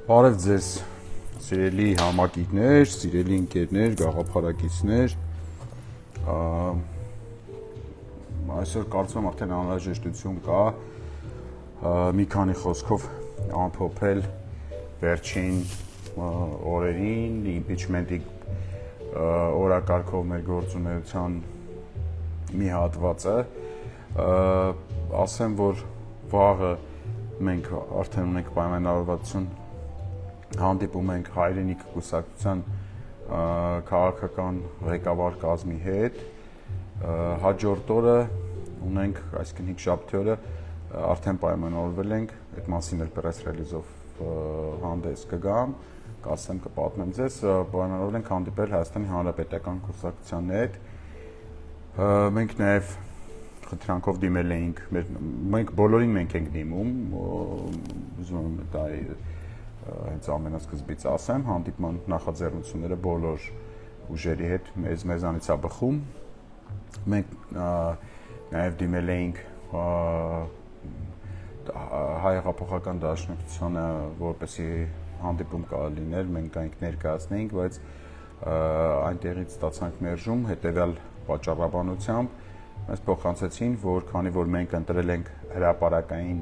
Բարև ձեզ, սիրելի համակիքներ, սիրելի ընկերներ, գաղափարակիցներ, այսօր կարծում եմ արդեն անհրաժեշտություն կա մի քանի խոսքով ամփոփել վերջին օրերին, impeachment-ի օրակարգով մեր գործունեության մի հատվածը, ասեմ, որ վաղը մենք արդեն ունենք պայմանավորվածություն հանդիպում ենք հայրենիք կուսակցության քաղաքական ղեկավար կազմի հետ, հաջորդ օրը ունենք, այսինքն 5 շաբթի օրը արդեն պայմանավորվել ենք, այդ մասին էլ press release-ով հանդես կգամ, կասեմ, կպատմեմ ձեզ, պայմանավորվել ենք հանդիպել Հայաստանի Հանրապետական կուսակցության հետ, մենք նաև խնդրանքով դիմել էինք, մենք բոլորին ենք դիմում, ուզում եմ դա հենց ամենասկզբից ասեմ, հանդիպման նախաձեռնությունները բոլոր ուժերի հետ մեզանից է բխում, մենք նաև դիմել էինք Հայ հեղափոխական դաշնակցությանը, որպեսզի հանդիպում լիներ, մենք այնք ներկայացնեինք, բայց այնտեղից ստացանք մերժում, հետևյալ պատճառաբանությամբ մեզ փոխանցեցին, որ քանի որ մենք ընտրել ենք հրապարակային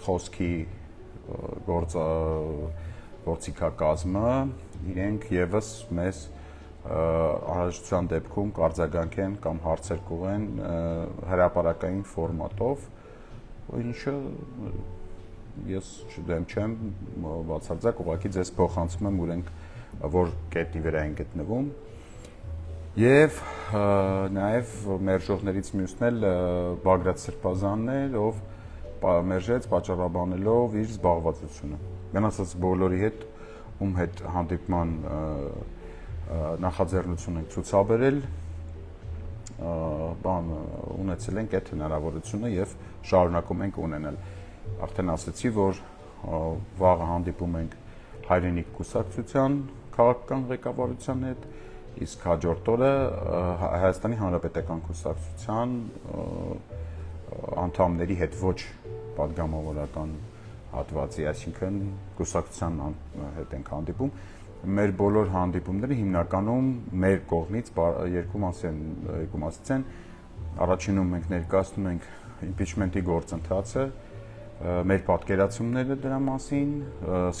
խոսքի գործիքակազմը, իրենք եւս մեզ անհրաժեշտության դեպքում կարձագանքեն կամ հարցեր կուղեն հրապարակային ֆորմատով, ինչը ես դեմ չեմ բացարձակ, ուղղակի ձեզ փոխանցում եմ որ կետի վրա են գտնվում եւ նաեւ մերժողներից մյուսն էլ Բագրատ Սրբազանն է, ով մերժեց պատճառաբանելով իր զբաղվածությունը։ Մենասած բոլորի հետ, ում հետ հանդիպման նախաձեռնություն ենք ցուցաբերել, ունեցել ենք այդ հնարավորությունը եւ շարունակում ենք ունենալ։ Արդեն ասացի, որ վաղը հանդիպում ենք հայրենիք կուսակցության քաղաքական ղեկավարության հետ, իսկ հաջորդ օրը Հայաստանի Հանրապետական կուսակցության անդամների հետ ոչ պատգամավորական հատվածի, այսինքն կուսակցության հետ ենք հանդիպում, մեր բոլոր հանդիպումները հիմնականում մեր կողմից երկու մասից են, առաջինում մենք ներկայացնում ենք impeachment-ի գործընթացը, մեր պատկերացումները դրա մասին,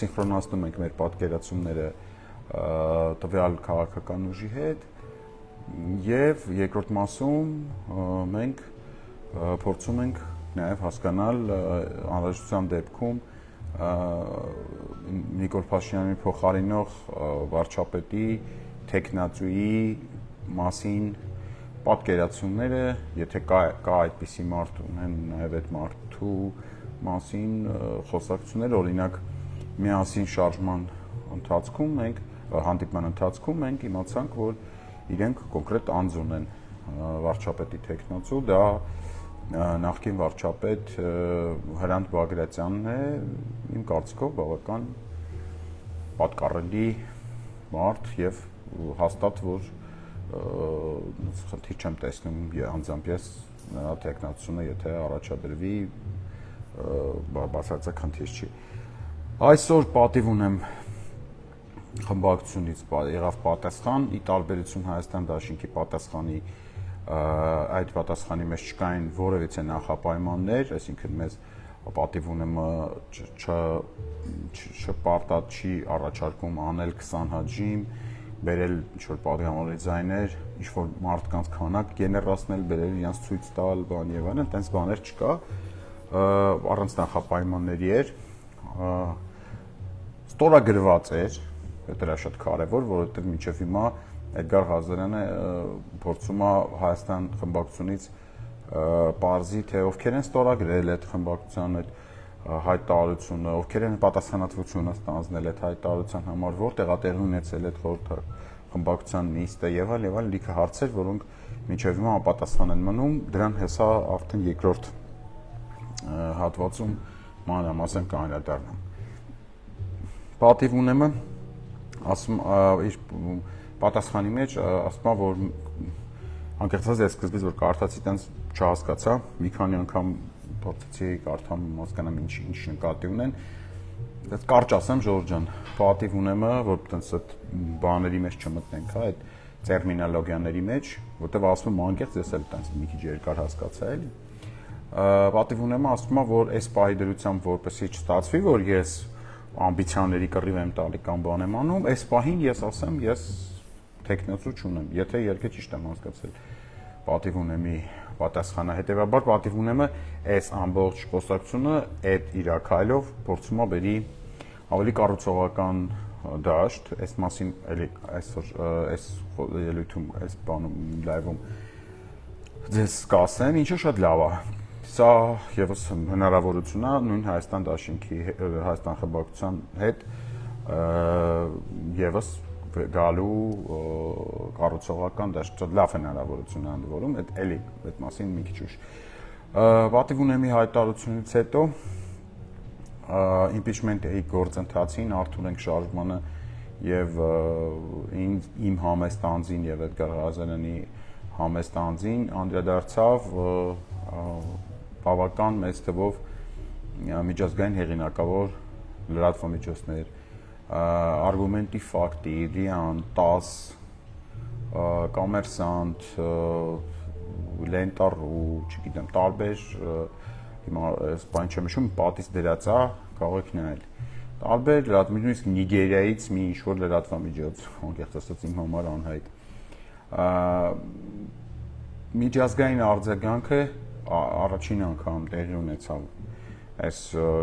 սինխրոնացնում ենք մեր պատկերացումները տվյալ քաղաքական ուժի հետ եւ երկրորդ մասում մենք փորձում ենք նաև հասկանալ անհրաժեշտության դեպքում Նիկոլ Փաշինյանին փոխարինող վարչապետի տեխնացուի մասին պատկերացումները, եթե կա այդպիսի մարդ ունեն նաև այդ մարդու մասին խոսակցություններ, օրինակ միասին շարժման ընթացքում հանդիպման ընթացքում մենք իմացանք, որ իրենք կոնկրետ անձ ունեն վարչապետի տեխնացու, դա նախկին վարչապետ Հրանտ Բագրատյանն է, իմ կարծիքով բավական պատկառելի մարդ եւ հաստատ որ խնդիր չեմ տեսնում անձամբ ես նրա տեխնացությունը եթե առաջադրվի բացարձակ խնդիր չի։ Այսօր պատիվ ունեմ խմբակցությունից եղավ պատասխան, ի տարբերություն Հայաստան Դաշինքի պատասխանի այդ պատասխանի մեջ չկային որևիցե նախապայմաններ, այսինքն մեզ պատիվ ունեմ չպարտած չի առաջարկում անել 20 հաջիմ, բերել ինչ-որ պատգամավորի ձայներ, ինչ-որ մարդկանց քանակ գեներացնել, բերել իրենց ցույց տալ, բան եւ այլն, այդպես բաներ չկա, առանց նախապայմանների էր, ստորագրված էր, դա շատ կարևոր, որովհետեւ մինչեւ հիմա Էդգար Ղազարյանը փորձում է Հայաստան խմբակցությունից պարզի, թե ովքեր են ստորագրել այդ խմբակցության այդ հայտարարությունը, ովքեր են պատասխանատվությունը ստանձնել այդ հայտարարության համար, որտեղ է տեղի ունեցել այդ խմբակցության նիստը եւ այլն, լիքը հարցեր, որոնք մինչեւ հիմա անպատասխան են մնում, դրան հեսա արդեն երկրորդ հատվածում մանրամասն կանդրադառնամ։ Պատիվ ունեմը ասում իր պատասխանի մեջ ասում որ անկեղծած ես սկզբից որ կարդացի տենց չհասկացա, մի քանի անգամ փորձեցի կարդամ հասկանամ ինչ նկատի ունեն, Դες կարճ ասեմ Ժորժ ջան, պատիվ ունեմ, որ տենց այդ բաների մեջ չմտնենք, հա, այդ տերմինոլոգիաների մեջ, որտեվ ասում եմ անկեղծ ես էլ տենց մի քիչ երկար հասկացա էլի։ Պատիվ ունեմ ասում եմ, որ այս պահի դրությամբ որպեսի չստացվի, որ ես ամբիցիաների կռիվ եմ տալի կամ բան եմ անում, այս պահին ես ասեմ, ես տեխնոցու չունեմ, եթե երկը ճիշտ եմ հասկացել։ Պատիվ ունեմի պատասխանը, հետեւաբար պատիվ ունեմը այս ամբողջ խոսակցությունը այդ իրակայլով փորձում է բերի ավելի կառուցողական դաշտ, այս մասին էլի այսօր այս ելույթում, այս բանում լայվում ձեզ կասեմ, ինչը շատ լավ է։ Սա եւս հնարավորություն է նույն Հայաստան դաշինքի, Հայաստան խմբակցության հետ եւս գալու կառուցողական դաշտ, լավ հնարավորություն է ընդ որում, էլի այդ մասին մի քիչ ուշ։ Պատիվ ունեմի հայտարարությունից հետո impeachment-ի գործընթացին Արթուր Շարժմանը եւ իմ համեստ անձին եւ Էդգար Ղազարյանի համեստ անձին անդրադարձավ բավական մեծ թվով միջազգային հեղինակավոր լրատվամիջոցներ, Argument-ի ֆակտի, Ռիան, ՏԱՍ, Կոմերսանտ, Լենտարու, չգիտեմ, տարբեր հիմա այս բան չեմ հիշում, պատից դրած է, կարող եք նայել։ Տարբեր լրատվամիջոց, Նիգերիայից մի ինչ-որ լրատվամիջոց, անկեղծ ասած իմ համար անհայտ։ Միջազգային արձագանքը առաջին անգամ տեղի ունեցավ այս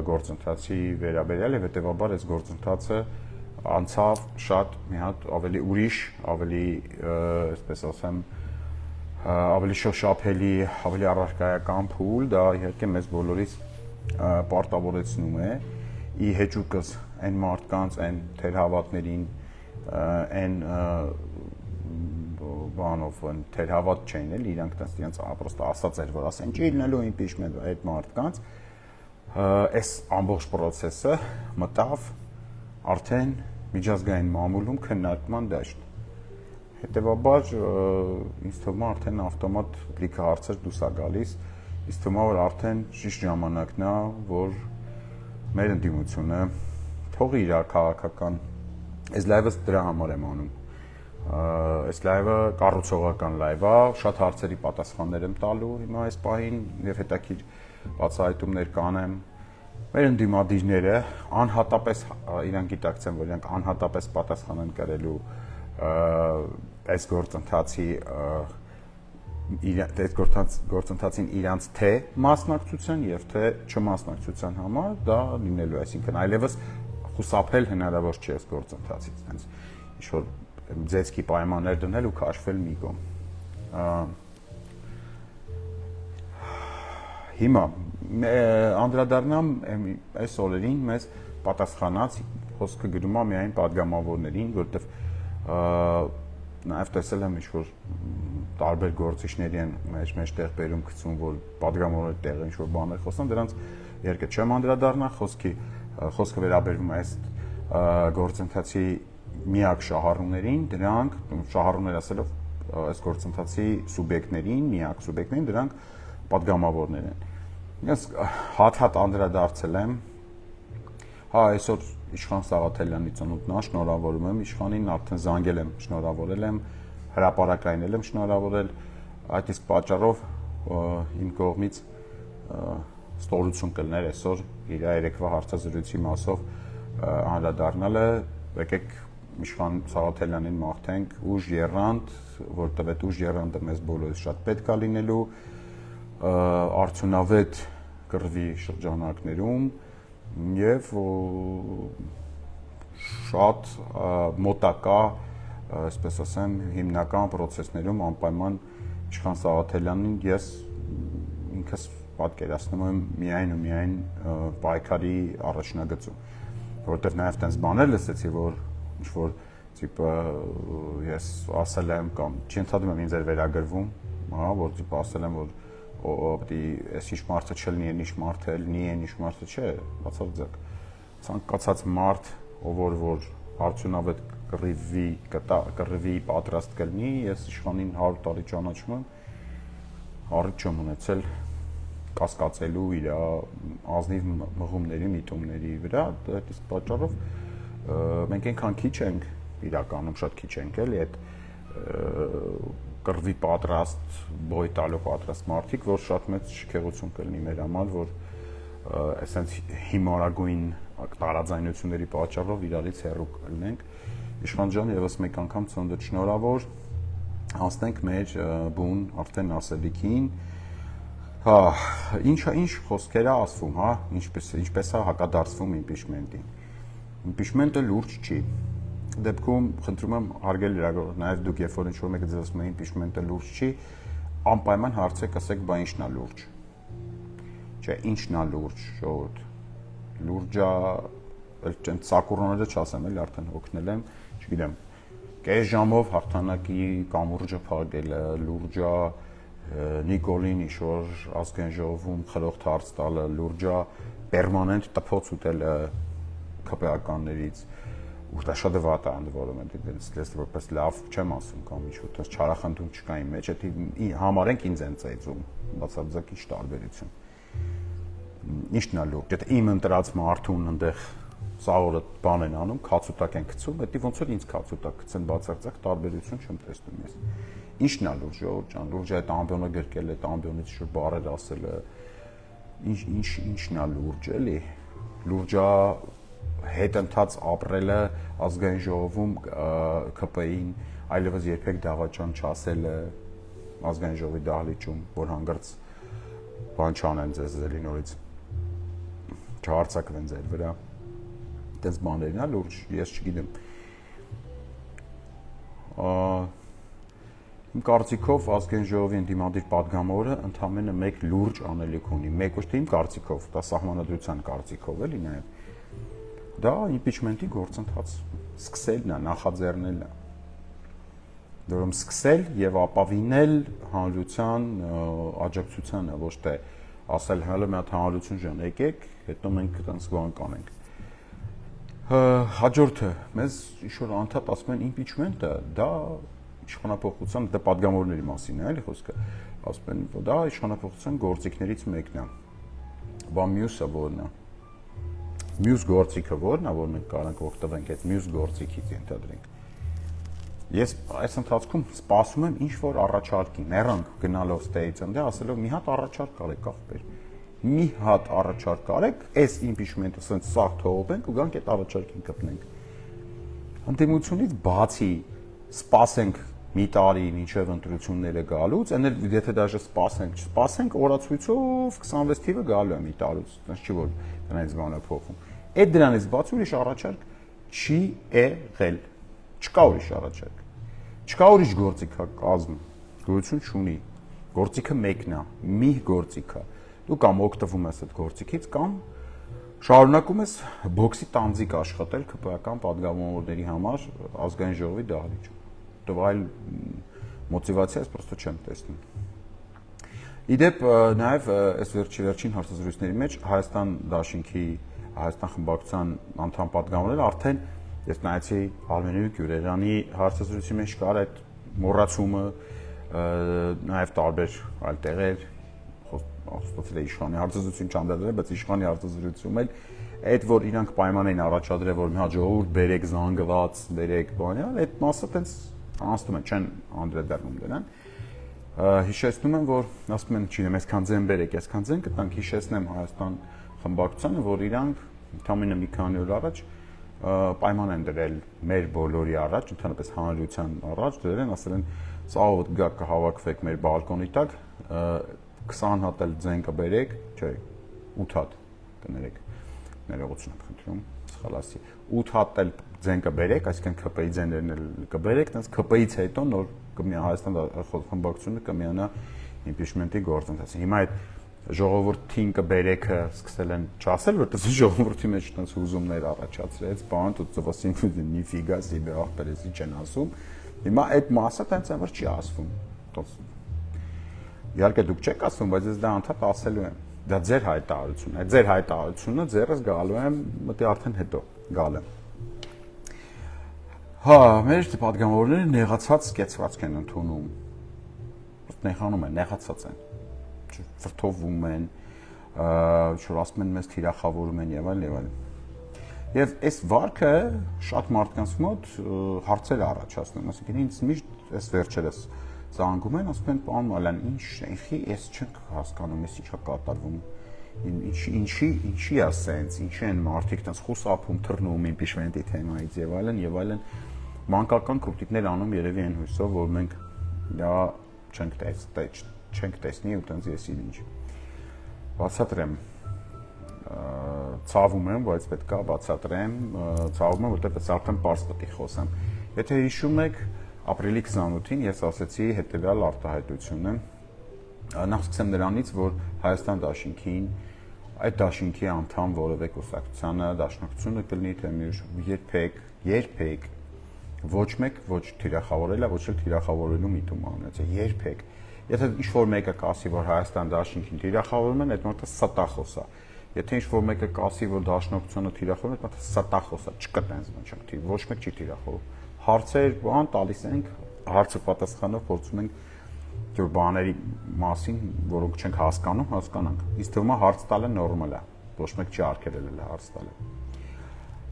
գործընթացի վերաբերյալ եւ հետեւաբար այս գործընթացը անցավ շատ մի հատ ավելի ուրիշ, ավելի, այսպես ասեմ, ավելի շոշափելի, ավելի առարկայական փուլ, դա իհարկե մեզ բոլորիս պարտավորեցնում է ի հեճուկս այն մարդկանց, այն թերհավատներին, այն բանով թերհավատ չեն էլ իրանք տենց պրոստը ասած էր որ ասեն չի լինելու impeachment այդ մարդկանց այս ամբողջ process-ը մտավ արդեն միջազգային մամուլում քննարկման դաշտ հետեւաբար ինձ թվում է արդեն ավտոմատ լիքը հարցեր դուրս է գալիս ինձ թվում է որ արդեն ճիշտ ժամանակն է որ մեր ընդդիմությունը թողի իր քաղաքական այս լայվը դրա համար եմ անում այս լայվը կառուցողական լայվ է, շատ հարցերի պատասխաններ եմ տալու հիմա այս պահին եւ հետաքրքիր բացահայտումներ կանեմ։ Մեր ընդդիմադիրները անհատապես իրանք գիտակցեն, որ իրանք անհատապես պատասխան են կրելու այս գործընթացին իրանց թե մասնակցության եւ թե չմասնակցության համար դա լինելու, այսինքն այլևս խուսափել հնարավոր չէ այս գործընթացից, այնց ինչ որ ձեզքի պայմաններ դնել ու քաշվել մի կողմ։ Հիմա անդրադառնամ այս օրերին մեզ պատասխանած խոսքը գրում է միայն падգամավորներին, որտեվ նաև տեսել եմ ինչ-որ տարբեր գործիչների են մեջտեղ բերում գցում, որ падգամավորների տեղը ինչ-որ բաներ խոսան, դրանց իհարկե չեմ անդրադառնա, խոսքը վերաբերվում է այս գործընթացի միակ շահառուներին, դրանք շահառուներ ասելով այս գործընթացի սուբյեկտներին, միակ սուբյեկտներին, դրանք падգամավորներ են։ Ես հատ անդրադարձել եմ, հա այսօր Իշխան Սաղաթելյանի ծնունդն է, շնորհավորում եմ Իշխանին, արդեն զանգել եմ, շնորհավորել եմ, հրապարակայնել եմ շնորհավորել, այդ իսկ պատճառով իմ կողմից ստորություն կլներ այսօր իր երեկվա հարցազրույցի մասով անդրադառնալը, եկեք Իշխան Սաղաթելյանին մաղթենք ուժ եռանդ, որտեղ այդ ուժ եռանդը մեզ բոլորիս շատ պետք է լինելու, արդյունավետ կռվի շրջանակներում եւ շատ մոտակա, այսպես ասեմ, հիմնական process-ներում անպայման Իշխան Սաղաթելյանին ես ինքս պատկերացնում եմ միայն ու միայն պայքարի առաջնագծում, որովհետեւ նաեւ տենց բաներ լսեցի, որ ինչ որ տիպը ես ասել եմ կամ չընդհանրում եմ ինձ էր վերագրվում, հա, որ տիպը ասել եմ որ օպտի այս ինչ մարդը չլինի, այն ինչ մարդը լինի, այն ինչ մարդը չէ, բացարձակ ցանկացած մարդ, ով որ արդյունավետ կռվի պատրաստ կլինի, ես Իշխանին 100 տարի ճանաչում եմ, առիթ չեմ ունեցել կասկածելու իր ազնիվ մղումների, միտումների վրա, այդ իսկ պատճառով մենք այնքան քիչ ենք, իրականում շատ քիչ ենք էլի այդ կռվի պատրաստ, բոյ տալու պատրաստ մարդիկ, որ շատ մեծ շքեղություն կլինի մեր համար, որ այսպես հիմարագույն տարաձայնությունների պատճառով իրարից հեռու կլինենք։ Իշխան ջան, եւս մեկ անգամ ծննդդ շնորհավոր, անցնենք մեր բուն արդեն ասելիքին։ Հա, ինչ խոսքեր է ասվում, հա, ինչպես է հակադարձվում իմպիչմենտին։ Իմպիչմենտը լուրջ չի։ Դեպքում խնդրում եմ հարգել լրագրող, նաև դուք երբ որ ինչ-որ մեկը ձեզ ասում է իմպիչմենտը լուրջ չի, անպայման հարցեք, ասեք, բա ինչն է լուրջ։ Չէ, ինչն է լուրջ, ժողովուրդ։ Լուրջա, այլ սակուրները չասեմ, էլ արդեն հոգնել եմ, չգիտեմ, կես ժամով հաղթանակի կամուրջը փակելը, լուրջա Նիկոլին ինչ-որ ազգային ժողովում խրոխտ հարց տալը, լուրջա պերմանենտ տփոց ուտելը ԿՊԱ-ականներից, ու դա շատ վատ է ընդ որում, դες որպես լավ չեմ ասում կամ ինչ-որ տես չարախնդում չկա իմ մեջ, դա համարենք ինձ են ծեծում, բացարձակ ինչ տարբերություն։ Ինչն է լուրջ, եթե իմ ընտրած մարդուն այնտեղ սաղորը բան են անում, քացուտակ են գցում, դա ոնց որ ինձ քացուտակ գցեն, բացարձակ տարբերություն չեմ տեսնում ես։ Ինչն է լուրջ, ժողովուրդ ջան, լուրջ է այդ ամբիոնը գրկել, այդ ամբիոնից շուտ բառեր ասելը, ինչն է լուրջ, էլի։ Լուրջ է հետընթաց ապրելը ազգային ժողովում ԿՊ-ին, այլևս երբեք դավաճան չասելը ազգային ժողովի դահլիճում, որ հանգարց բան չանեն ձեզ Զելինորից, չհարցակվեն ձեր վրա, այդպես բաներն է լուրջ, ես չգիտեմ։ Իմ կարծիքով ազգային ժողովի ընդդիմադիր պատգամավորը ընդամենը մեկ լուրջ անելիք ունի, մեկ ոչ թե իմ կարծիքով, դա սահմանադրության կարծիքով էլի նաև։ Դա իմպիչմենտի գործընթաց սկսելն է, նախաձեռնելն է։ Որում սկսել եւ ապավինել հանրության աջակցությանը, ոչ թե ասել հələ մի հատ հանրություն ժան եկեք, հետո մենք այդպես բան կանենք։ Հաջորդը մեզ ինչ-որ անդադ ասում են իմպիչմենտը, դա իշխանապողության, դա պատգամավորների մասին է, էլի խոսքը, ասում են, դա իշխանապողության գործիքներից մեկն է։ Բա մյուսը որն է։ Մյուս գործիքը որն է, որ մենք կարող օգտվենք այդ մյուս գործիքից ենթադրենք։ Ես այս ընթացքում սպասում եմ ինչ որ առաջարկի, մեռանք գնալով ստեյից ընդե ասելով մի հատ առաջարկ արեք ախպեր։ Մի հատ առաջարկ արեք, այս իմպիչմենտը ասենց սաղ թողենք ու գանք այդ առաջարկին կպնենք։ Ընդդիմությունից բացի սպասենք մի տարի մինչև ընտրությունները գալուց, այն էլ եթե դաժե սպասենք օրացույցով 26 թիվը գալու է մի տարուց, այնց չի որ դրանից բանը փոխվում։ Այդ դրանից բացի ուրիշ առաջարկ չի եղել։ Չկա ուրիշ առաջարկ։ Չկա ուրիշ գործիքակազմ, գոյություն չունի։ Գործիքը մեկն է, մի գործիք է։ Դու կամ օգտվում ես այդ գործիքից, կամ շարունակում ես բոքսի տանձիկ աշխատել ԿՊԱ-ական պատգամավորների համար ազգային ժողովի դահլիճում։ Այլ մոտիվացիա ես պրոստը չեմ տեսնում։ Իդեպ նաև այս վերջին հարցազրույցների մեջ Հայաստան դաշինքի, Հայաստան խմբակցության անդամ պատգամավորները արդեն ես նայեցի Արմենի Գյուրերյանի հարցազրույցի մեջ կար այդ մոռացումը, նաև տարբեր այլ տեղեր, խոստացել է իշխանի հարցազրույցին չանդրադառնալ, բայց իշխանի հարցազրույցում էլ այդ որ իրանք պայման էին առաջադրել, որ մի հատ ժողովուրդ բերեք զանգված, բերեք բանյալ, այդ մասը տենց անցնում են, չեն անդրադառնում դրան։ Հիշեցնում եմ, որ ասում են, չգիտեմ, այսքան ձեն բերեք, այսքան ձեն կտանք, հիշեցնեմ Հայաստան խմբակցությանը, որ իրանք ընդամենը մի քանի օր առաջ պայման են դրել մեր բոլորի առաջ, ընդհանրապես հանրության առաջ դրել են, ասել են, սաղ գաք կհավաքվեք մեր բալկոնի տակ, 20 հատ էլ ձեն կբերեք, չէ, 8 հատ կներեք, ներողություն եմ խնդրում, սխալ ասի, 8 հատ էլ ձեն կբերեք, այսինքն ԿՊ-ի ձեներն էլ կբերեք, տենց ԿՊ-ից հետո նոր Հայաստան խմբակցությունը կմիանա իմպիչմենտի գործընթացին։ Հիմա այդ ժողովրդին կբերեքը սկսել են չասել, որտեղ ժողովրդի մեջ տենց հուզումներ առաջացրեց, բան դու ծվասին նիֆիգա սիբե ախպերեսի չեն ասում։ Հիմա այդ մասը տենց ամր չի ասվում։ Իհարկե դուք չեք ասում, բայց ես դա անդադ ասելու եմ։ Դա ձեր հայտարարությունն է, ձեր հայտարարությունը ձերս գալու եմ, մտի արդեն հետո գալու եմ։ Հա, մեր պատգամավորները նեղացած կեցվածք են ընդունում։ Նեղանում են, նեղացած են։ Վրդովում են, որ ասում են մեզ թիրախավորում են եւ այլն։ Եվ այս վարքը շատ մարդկանց մոտ հարցեր առաջացնում, ասենք ինձ միշտ այս վերջերս զանգում են, ասում են պարոն Մալյան, ինչի էս չենք հասկանում, էս ինչա կատարվում, ինչի է սենց, ինչի են մարդիկ տենց խուսափում, թռնում իմպիչմենտի թեմայից եւ այլն, մանկական կրտիկներ անում երևի այն հույսով, որ մենք դա չենք տեսնի ու տենց եսի ինչ։ Բացատրեմ, ցավում եմ, բայց պետք է բացատրեմ, ցավում եմ, որտեղ արդեն պարզ պետք է խոսեմ։ Եթե հիշում եք, ապրիլի 28-ին ես ասացի հետևյալ արտահայտությունը, նախ սկսեմ նրանից, որ Հայաստան դաշինքին, այդ դաշինքի անդամ որևէ կուսակցությանը դաշնակցությունը կլինի, թե երբեք ոչ մեկ ոչ թիրախավորել է, ոչ էլ թիրախավորելու միտում անեցել, երբեք։ Եթե ինչ-որ մեկը կասի, որ Հայաստան դաշինքին թիրախավորում են, այդ մարդը ստախոս է։ Եթե ինչ-որ մեկը կասի, որ դաշնակցությունը թիրախորում է, այդ մարդը ստախոս է, չկա տենց բան, ոչ մեկ չի թիրախորում։ Հարցեր բան տալիս ենք, հարցը պատասխանով փորձում ենք որ բաների մասին, որոնք չենք հասկանում, հասկանանք։ Իսկ թվում է հարց տալը նորմալ է, ոչ մեկ չի արգելել հարց տալը։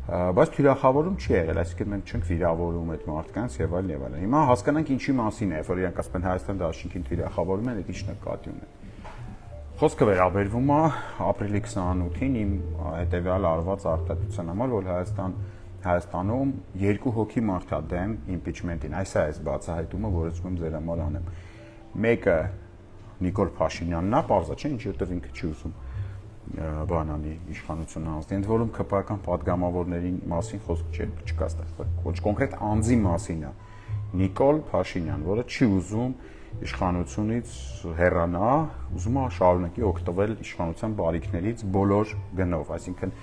Բայց թիրախավորում չի եղել, այսինքն մենք չենք վիրավորում այդ մարդկանց եւ այլն։ Հիմա հասկանանք ինչի մասին է, որ իրանք ասում են Հայաստան դաշինքին թիրախավորում են, այդ ի՞նչ նկատի ունեն։ Խոսքը վերաբերվում է ապրիլի 28-ին իմ հետեւյալ արված արտահայտության համար, որ Հայաստանում երկու հոգի մարդ է դեմ իմպիչմենտին, այս է այս բացահայտումը, որը ուզում եմ ձեր համար անեմ։ Մեկը Նիկոլ Փաշինյանն է, պարզ է, չէ՞, ինչի որտեղ ինքը չի ուզում բանանի իշխանությունը անցնի, ընդ որում ԿՊԿ падգամավորների մասին խոսք չկա այստեղ, ոչ կոնկրետ անձի մասին է։ Նիկոլ Փաշինյան, որը չի ուզում իշխանությունից հեռանա, ուզում է շարունակի օգտվել իշխանության բարիքներից բոլոր գնով, այսինքն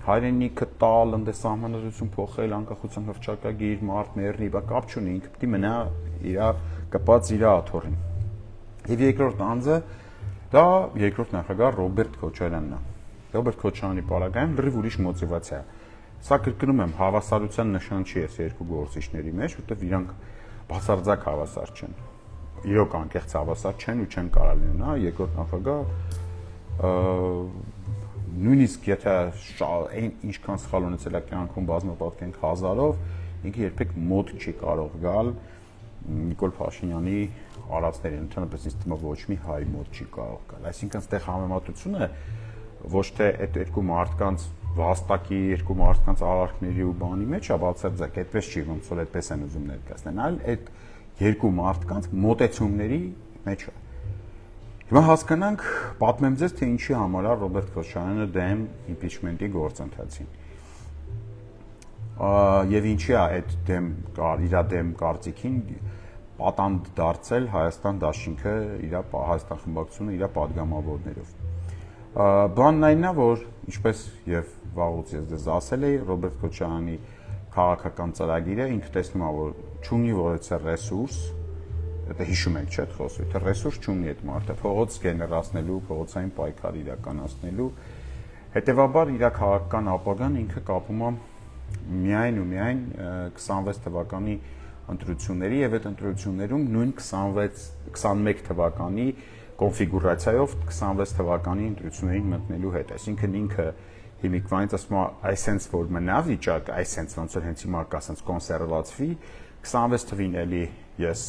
հայրենիքը տալ, ընդեսահմանադրություն փոխել, անկախության հռչակագիր, մարդ մեռնի, բա կապ չունի, ինքը պիտի մնա իր կպած իր աթոռին։ Եվ երկրորդ անձը դա երկրորդ նախագահ Ռոբերտ Քոչարյանն է։ Ռոբերտ Քոչարյանի պարագայում լրիվ ուրիշ մոտիվացիա է։ Սա կրկնում եմ, հավասարության նշան չի այս երկու գործիչների մեջ, որտեղ իրանք բացարձակ հավասար չեն։ Իրոք անկեղծ հավասար չեն ու չեն կարող լինել, հա, երկրորդ նախագահ նույնիսկ եթե ինչքան սխալ ունեցել է կյանքում բազմապատկենք հազարով, ինքը երբեք մոտ չի կարող գալ Նիկոլ Փաշինյանի արածներին, ընդհանրապես ինձ թվում է ոչ մի հայ մոտ չի կարող գալ։ Այսինքն այդտեղ համեմատությունը ոչ թե այդ երկու մարդկանց վաստակի, երկու մարդկանց արարքների ու բանի մեջ է բացարձակ, այդպես չի ոնց որ այդպես են ուզում ներկայացնել, այլ այդ երկու մարդկանց մոտեցումների մեջ է։ Հիմա հասկանանք, պատմեմ ձեզ, թե ինչի համար է Ռոբերտ Քոչարյանը դեմ իմպիչմենտի գործընթացին։ Եվ ինչի է այդ իր դեմ կարծիքին պատանդ դարձել Հայաստան դաշինքը, Հայաստան խմբակցությունը իր падգամավորներով։ Բանն այնն է, որ ինչպես եւ վաղուց ես դες ասել էի, Ռոբերտ Քոչարյանի քաղաքական ծրագիրը ինքը տեսնում է, որ չունի որևէ ռեսուրս, դա հիշում եք, չէ՞, խոսում, թե ռեսուրս չունի այդ մարդը, փողոց գեներացնելու, փողոցային պայքար իրականացնելու, հետեւաբար իր քաղաքական ապագան ինքը կապում է միայն ու միայն 26 թվականի ընտրությունների եւ այդ ընտրություններում նույն 21 թվականի կոնֆիգուրացիայով 26 թվականի ընտրություններին մտնելու հետ, այսինքն ինքը հիմիկվանից ասում է այսենց որ մնա վիճակը, այսենց ոնց որ հենց հիմա կա ասենց կոնսերվացվի 26 թվին էլի ես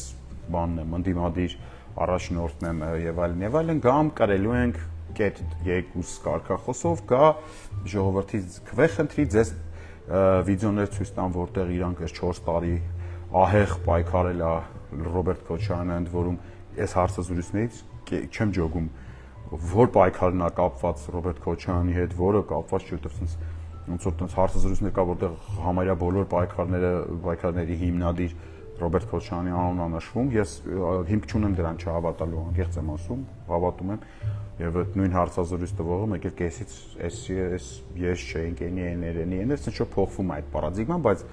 բանն եմ ընդդիմադիր առաջնորդն եմ եւ այլն գամ կարելու ենք կետ 2 կարգախոսով գա ժողովրդից քվեխնդրի ձեզ վիդեոներ ցույց տան որտեղ իրանք այս 4 տարի ահեղ պայքարել է Ռոբերտ Քոչարյանը ընդ որում այս հարցազրույցներից չեմ ջոգում որ պայքարն է կապված Ռոբերտ Քոչարյանի հետ որը կապված չի որտեղ ոնց որ տենց հարցազրույցներ կա որտեղ համարյա բոլոր պայքարների հիմնադիր Ռոբերտ Քոչարյանի անունն է նշվում, ես հիմք չունեմ դրան չհավատալու, անկեղծ եմ ասում, հավատում եմ, եւ այդ նույն հարցազրույց տվողը մեկ էլ կեսից էս ես չէինք էնի, ասես ինչ-որ փոխվում է այդ պարադիգման, բայց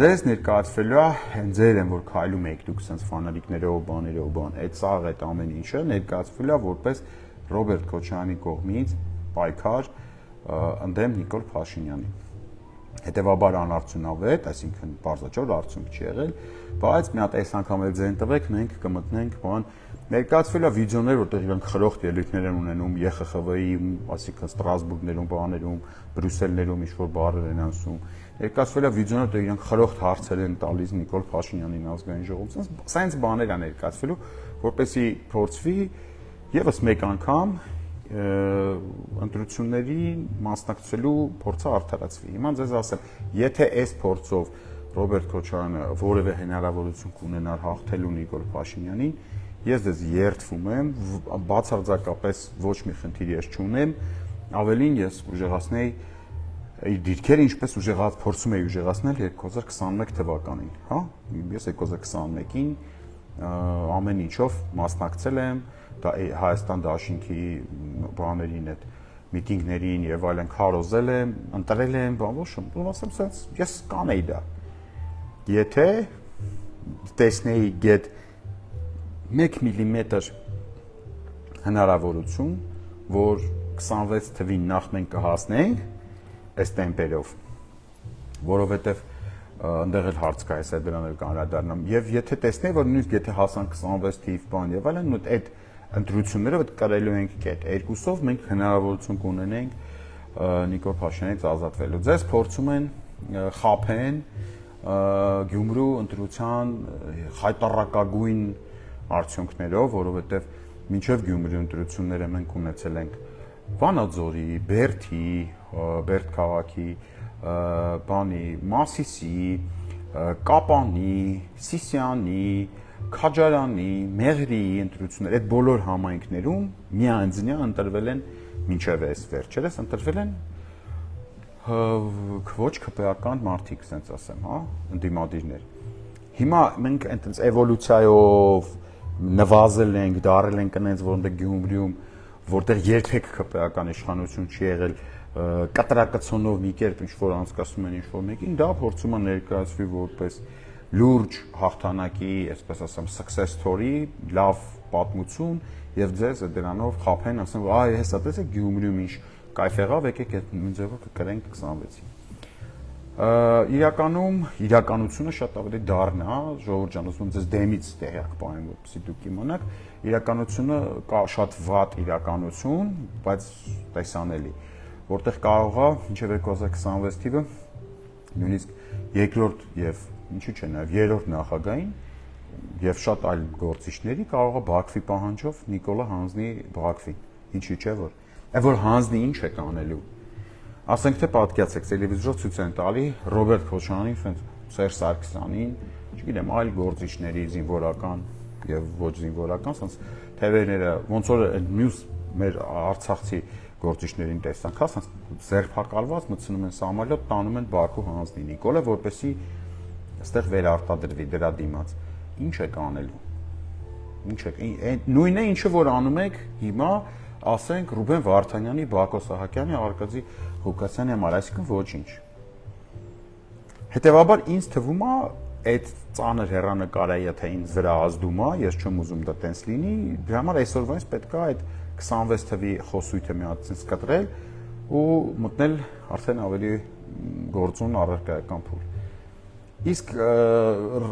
ձեզ ներկայացվելու է հենց ձեր են որ քայլում եք դուք sense ֆանալիկներով, բաներով, այդ սաղ այդ ամեն ինչը ներկայացվելու է որպես Ռոբերտ Քոչարյանի կողմից պայքար ընդդեմ Նիկոլ Փաշինյանի։ Հետևաբար անարդյունավետ, այսինքն բարձրաճոր արդյունք չի եղել, բայց մի հատ այս անգամ էլ ձեն տվեք, մենք կմտնենք բան ներկայացվել է վիդեոներ, որտեղ իրանք խրոխտ ելույթներ են ունենում ԵԽԽՎ-ի, այսինքն Ստրասբուրգներում, բաներում, Բրյուսելներում ինչ-որ բառեր են ասում։ Ներկայացվել է վիդեոներ, որտեղ իրանք խրոխտ հարցեր են տալիս Նիկոլ Փաշինյանին ազգային ժողովում։ Սենց բաներ են ներկայացվելու, որպեսզի փորձվի եւս մեկ անգամ ընտրությունների մասնակցելու փորձը արդարացվի։ Հիմա ձեզ ասեմ, եթե այս փորձով Ռոբերտ Քոչարյանը որևէ հնարավորություն կունենար հաղթելու Նիկոլ Փաշինյանին, ես դες երդվում եմ, բացարձակապես ոչ մի խնդիր ես չունեմ, ավելին ես ուժեղացնեի իր դիրքերը ինչպես փորձում էի ուժեղացնել 2021 թվականին, հա? Ես 2021-ին ամեն ինչով մասնակցել եմ, դա Հայաստան դաշինքի բաներին այդ միտինգներին եւ այլն քարոզել եմ, ընտրել եմ, բան ոչ, ու ասեմ, sense ես կանեի դա։ Եթե տեսնեի գետ 1 միլիմետր հնարավորություն, որ 26 թվին նախ մենք կհասնենք այս տեմպերով, որովհետև ընդեղ էլ հարց կա, այս դրան էլ կանրադառնամ, եւ եթե տեսնեի, որ նույնիսկ եթե հասանք 26 թիվ բան եւ այլն, ու այդ ընտրություններով այդ կարելու ենք կետ երկուսով մենք հնարավորություն կունենենք Նիկոլ Փաշինյանից ազատվելու։ Ձեզ փորձում են խաբեն Գյումրու ընտրության խայտառակագույն արդյունքներով, որովհետև մինչև Գյումրի ընտրությունները մենք ունեցել ենք Վանաձորի, Բերդի, Բերդ քաղաքի, բանի, Մասիսի, Կապանի, Սիսիանի, Քաջարանի, Մեղրիի ընտրություններ, այդ բոլոր համայնքներում միանձնյա ընտրվել են մինչև այս վերջերս ընտրվել են ոչ քպեական մարդիկ, ասենց ասեմ, հա, ընդդիմադիրներ։ Հիմա մենք այնտենց էվոլյուցիայով նվազել ենք, դարել ենք այնց, որոնց Գյումրիում, որտեղ երբեք քպեական իշխանություն չի եղել, կտրակցոնով մի կերպ ինչ որ անցկացնում են ինչ որ մեկին, դա փորձում է ներկայացվի որպես լուրջ հաղթանակի, այսպես ասեմ, success story, լավ պատմություն եւ ձեզ դրանով խափեն, ասեն, այ հեսա տեսեք Գյումրիում ինչ կայֆ եղավ, եկեք այդ նույն ձևով կկրենք 26-ին։ Իրականում իրականությունը շատ ավելի դառն է, ժողովուրդ ջան, ասում եմ ձեզ դեմից տեղյակ բան, որպեսզի դուք իմանաք, իրականությունը կա շատ վատ իրականություն, բայց տեսանելի, որտեղ կարող է մինչև 2026 թիվը նույնիսկ երկրորդ եւ ինչու՞ չէ նաեւ երրորդ նախագահային եւ շատ այլ գործիչների կարող է Բաքվի պահանջով Նիկոլը հանձնի Բաքվին, ինչի՞ չէ որ հանձնի ինչ է կանելու։ Ասենք թե պատկերացեք, տելևիզորով ցույց են տալի Ռոբերտ Քոչարյանին, Սերժ Սարգսյանին, չգիտեմ, այլ գործիչների զինվորական եւ ոչ զինվորական, ասենց թևերները ոնց որ մյուս մեր արցախցի գործիչներին տեսանք, ասենց ձերբակալված մտցնում են սամալյոտ, տանում են Բաքու հանձնի Նիկոլը, որպեսի այստեղ վերարտադրվի դրա դիմաց։ Ինչ է կանելու։ Ինչ է, նույնն է ինչը որ անում եք հիմա, ասենք Ռուբեն Վարդանյանի, Բակո Սահակյանի, Արկադի Ղուկասյանի համար, այսինքն ոչինչ։ Հետևաբար ինձ թվում է այդ ծանր հեռանկարը, եթե ինձ վրա ազդում է, ես չեմ ուզում դա տենց լինի, դրա համար այսօրվանից պետք է այդ 26 թվի խոսույթը մի հատ ցած կտրել ու մտնել արդեն ավելի գործուն առարկայական փուլ։ Իսկ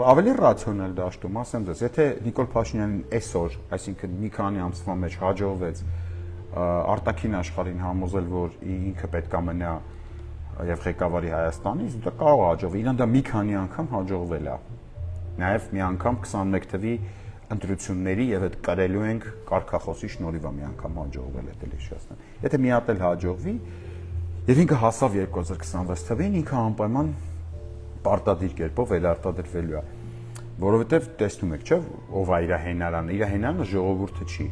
ավելի ռացիոնալ դաշտում, ասեմ ձեզ, եթե Նիկոլ Փաշինյանին այսօր, այսինքն մի քանի ամսվա մեջ հաջողվեց արտաքին աշխարհին համոզել, որ ինքը պետք է մնա եւ ղեկավարի Հայաստանից, դա կարող է հաջողվի։ Իրան դա մի քանի անգամ հաջողվել է։ Նաեւ մի անգամ 21 թվի ընտրությունների եւ այդ կարելու ենք կարգախոսի շնորհիվ մի անգամ հաջողվել է դելիշասն։ Եթե մի հատ էլ հաջողվի եւ ինքը հասավ 2026 թվին, ինքը անպայման պարտադիր կերպով վերարտադրվելու է, որովհետև տեսնում եք, չէ՞, ով է իր հենարանը, իր հենարանը ժողովուրդը չի,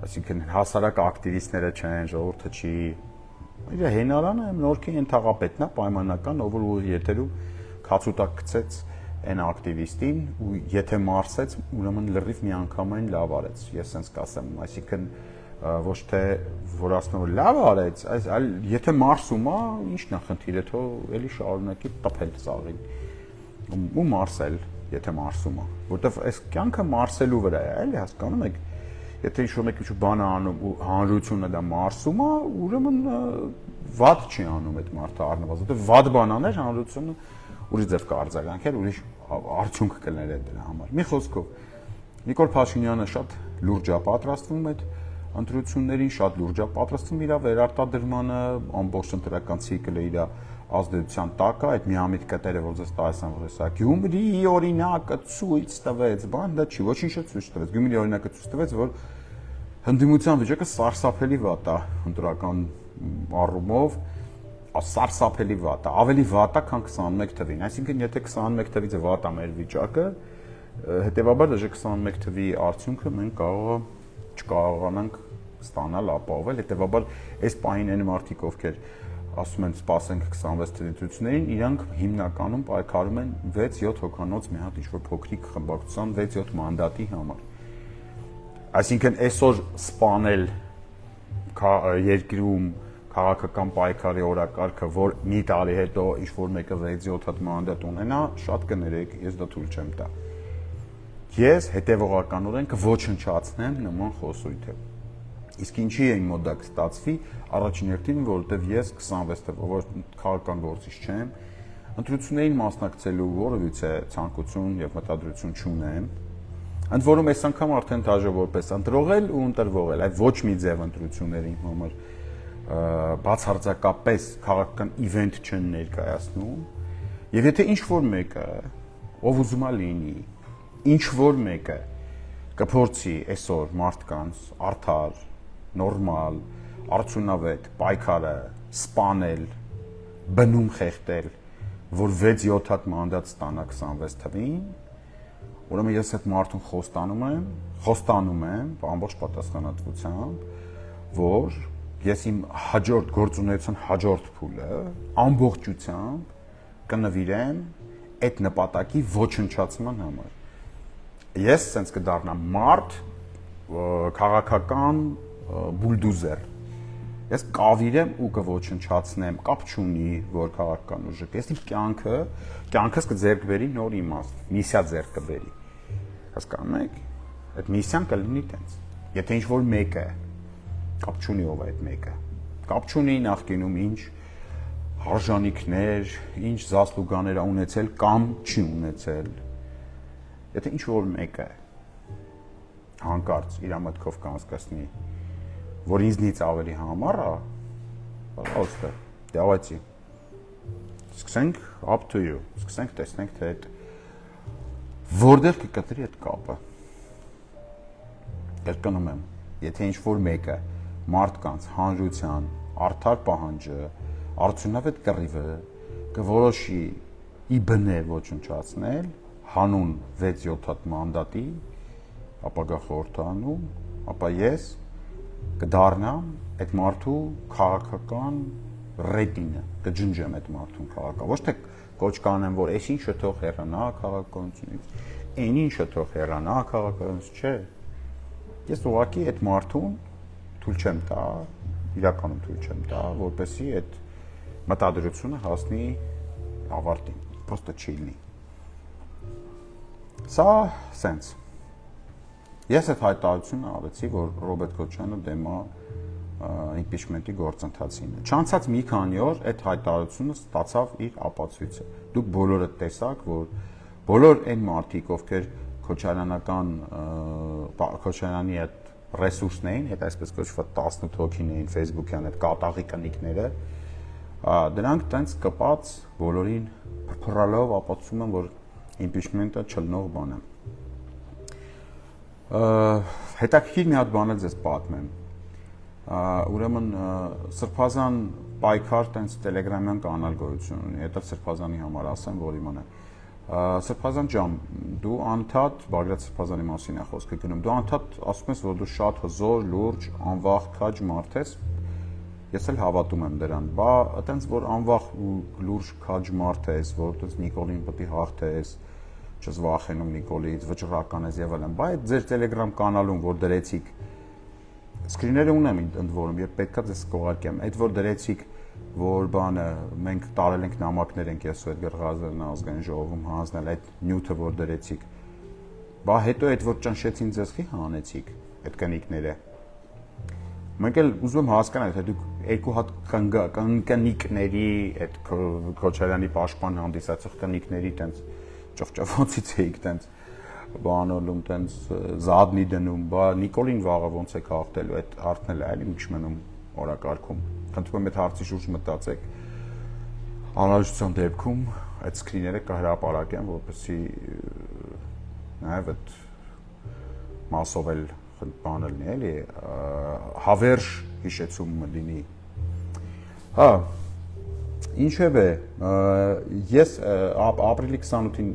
այսինքն հասարակ ակտիվիստները չեն, ժողովուրդը չի, իր հենարանը նորքի ընդհանրապետն է, պայմանական, ով որ ուղիղ եթերում քացուտակ գցեց այն ակտիվիստին ու եթե մարսեց, ուրեմն լրիվ միանգամայն լավ արեց, ես sense կասեմ, այսինքն ոչ թե որ ասում որ լավ արեց, այլ եթե մարսում է, ի՞նչն է խնդիրը, թո էլի շարունակի տփել ծաղին ու մարսել, եթե մարսում է, որտեվ այս կյանքը մարսելու վրա է, էլի հասկանում եք, Եթե ինչ-որ մեկը բան է անում ու հանրությունը դա մարսում է, ուրեմն վատ չի անում այդ մարդը առնվազն, որտեղ վատ բան աներ հանրությունը ուրիշ ձև կարձագանքեր, ուրիշ արդյունք կներ դրա համար։ Մի խոսքով Նիկոլ Փաշինյանը շատ լուրջ է պատրաստվում այդ ընտրություններին, շատ լուրջ է պատրաստվում իր վերարտադրմանը, ամբողջ ընտրական ցիկլը իր ազդեցության տակ է, այդ միամիտ կտերը, որ ձեզ տալիս են, որ հեսա Գյումրիի օրինակը ցույց տվեց, բան դա չի, ոչինչ ցույց տվեց։ Գյումրիի օրինակը ցույց տվեց, որ հնդիմության վիճակը սարսափելի վատ է ընտրական առումով, սարսափելի վատ է, ավելի վատ է, քան 21 թվին։ Այսինքն, եթե 21 թվից վատ է մեր վիճակը, հետեւաբար դժե 21 թվի արդյունքը մենք չկարողանանք ստանալ, ապահովել, հետեւաբար այս պահին այն մարդիկ, ովքեր ասում են սպասենք 26 թվի ընտրություններին, իրանք հիմնականում պայքարում են 6-7 հոգանոց մի հատ ինչ-որ փոքրիկ խմբակցության 6-7 մանդատի համար։ Այսինքն այսօր սպանել երկրում քաղաքական պայքարի օրակարգը, որ մի տարի հետո ինչ-որ մեկը 6-7 հատ մանդատ ունենա, շատ կներեք, ես դա թույլ չեմ տա։ Ես հետևողականորեն կոչնչացնեմ նման խոսույթը։ Իսկ ինչի է իմ մոտ դա կստացվի, առաջին հերթին, որովհետև ես 26 թվով քաղաքական գործիչ չեմ, ընտրություններին մասնակցելու որևիցե ցանկություն եւ մտադրություն չունեմ։ Ընդ որում այս անգամ արդեն դաժե որպես ընտրողել ու ընտրվողել, այլ ոչ մի ձև ընտրությունների համար բացարձակապես քաղաքական իվենթ չեն ներկայացնում։ Եվ եթե ինչ-որ մեկը, ով ուզում է լինի, ինչ-որ մեկը կփորձի այսօր մարդկանց արդար, նորմալ, արդյունավետ պայքարը սպանել, բնում խեղդել, որ 6-7 հատ մանդատ ստանա 26 թվին, ուրեմն ես այդ մարդուն խոստանում եմ ամբողջ պատասխանատվությամբ, որ ես իմ հաջորդ գործունեության հաջորդ փուլը ամբողջությամբ կնվիրեմ այդ նպատակի ոչնչացման համար։ Ես sense կդառնամ մարդ, քաղաքական բուլդուզեր։ Ես կավիրեմ ու կոչնչացնեմ, կապ չունի, որ քաղաքական ուժը։ Ես իմ կյանքս կձեռք բերի նոր իմաստ, միսիա ձեռք կբերի։ Հասկանում եք։ Այդ միսիան կլինի տենց։ Եթե ինչ-որ մեկը կապ չունի ով այդ մեկը։ Կապ չունի նախկինում ինչ արժանիքներ, ինչ զասլուգաներ ա ունեցել կամ չի ունեցել։ Եթե ինչ-որ մեկը հանկարծ իր մտքով կանցկացնի, որ ինձնից ավելի համառ է, պожалуйста, давайте. Սկսենք up to you. Սկսենք տեսնենք թե այդ որտեղ կկտրի այդ կապը։ Կրկնում եմ, եթե ինչ-որ մեկը մարդկանց հանրության արդար պահանջը, արդյունավետ կռիվը կորոշի ի բնե ոչնչացնել հանուն 6-7 հատ մանդատի ապագա խորհրդանում, ապա ես կդառնամ այդ մարդու քաղաքական ռետինը, կջնջեմ այդ մարդուն քաղաքական, ոչ թե կոչ կանեմ, որ այս ինչը թող հեռանա քաղաքականությունից, այն ինչը թող հեռանա քաղաքականությունից, չէ։ Ես ուղղակի այդ մարդուն թույլ չեմ տա, իրականում թույլ չեմ տա, որպեսզի այդ մտադրությունը հասնի ավարտին, պրոստը չի լինի։ Սա սենց։ Ես այդ հայտարարությունը արեցի, որ Ռոբերտ Քոչարյանը դեմ է impeachment-ի գործընթացին։ Չանցած մի քանի օր այդ հայտարարությունը ստացավ իր ապացույցը։ Դուք բոլորը տեսաք, որ բոլոր այն մարդիկ, ովքեր Քոչարյանի այդ ռեսուրսն էին, հետ այսպես կոչված 18 հոգին էին Facebook-յան այդ կատաղի կնիկները, դրանք տենց կպած բոլորին փռփռալով ապացուցում են, որ impeachment-ը չլնող բան է։ Հետաքրքիր մի հատ բան ձեզ պատմեմ։ Ուրեմն Սրբազան պայքար տենց տելեգրամյան կանալ գոյություն ունի, հետո Սրբազանի համար ասեմ, որ իմանա։ Սրբազան ջան, դու անդադ Բագրատ Սրբազանի մասին է խոսքը գնում։ Դու անդադ ասում ես, որ դու շատ հզոր, լուրջ, անվախ քաջ մարդ ես։ Ես էլ հավատում եմ դրան։ Բա այտենց որ անվախ ու լուրջ քաջ մարդ ես, որ դու Նիկոլին պետք է հաղթես, չես վախենում Նիկոլից, վճռական ես եւ այլն։ Բա այդ ձեր Telegram կանալում, որ դրեցիք սկրիները ունեմ ընդ որում, երբ պետքա ձեզ կողարկեմ, այդ որ դրեցիք, որ բանը մենք տարել ենք նամակներ ենք ես ու Էդգար Ղազարյանն ազգային ժողովում հանձնել այդ նյութը որ դրեցիք։ Բա հետո այդ որ ճնշեցին ձեզ խի հանեցիք։ այդ կնիկները։ Մենք էլ ուզում եմ հասկանալ, թե դուք երկու հատ կնիկների այդ Քոչարյանի պաշտպան հանդիսացող կնիկների տենց ճղճղոցից էիք տենց բանոլում տենց զադնի դնում, բա Նիկոլին վաղը ոնց է հաղթելու, այդ հարցն էլ է էլի մի մնում օրակարգում։ Խնդրում եմ այդ հարցի շուրջ մտածեք։ Անհրաժեշտության դեպքում այդ սկրիները կհրապարակեն, որպեսզի նաև այդ մասով էլ բան լինի, էլի հավերժ հիշեցումը լինի։ Հա, ինչևէ, ես ապրիլի 28-ին